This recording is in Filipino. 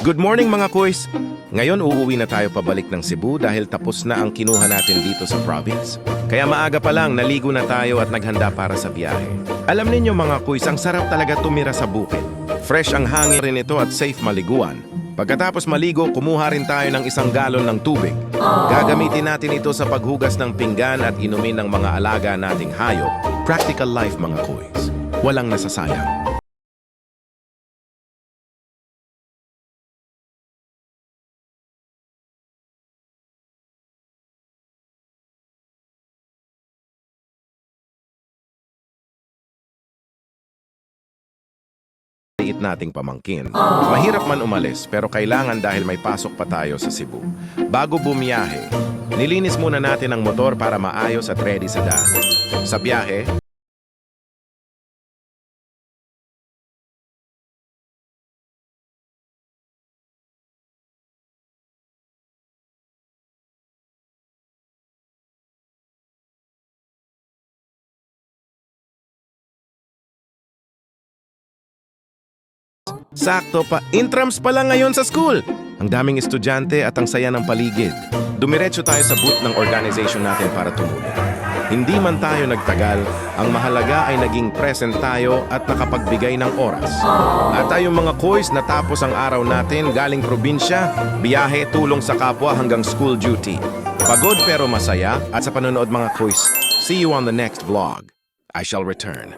Good morning mga kuys! Ngayon uuwi na tayo pabalik ng Cebu dahil tapos na ang kinuha natin dito sa province. Kaya maaga pa lang naligo na tayo at naghanda para sa biyahe. Alam ninyo mga kuys, ang sarap talaga tumira sa bukid. Fresh ang hangin rin ito at safe maliguan. Pagkatapos maligo, kumuha rin tayo ng 1 galon ng tubig. Gagamitin natin ito sa paghugas ng pinggan at inumin ng mga alaga nating hayop. Practical life mga kuys. Walang nasasayang. Liit nating pamangkin. Mahirap man umalis pero kailangan dahil may pasok pa tayo sa Cebu. Bago bumiyahe, nilinis muna natin ang motor para maayos at ready sa daan. Sa biyahe, sakto pa, intrams pa lang ngayon sa school. Ang daming estudyante at ang saya ng paligid. Dumiretso tayo sa booth ng organization natin para tumulong. Hindi man tayo nagtagal, ang mahalaga ay naging present tayo at nakapagbigay ng oras. At tayong mga kuys, natapos ang araw natin galing probinsya, biyahe, tulong sa kapwa hanggang school duty. Pagod pero masaya at sa panonood mga kuys. See you on the next vlog. I shall return.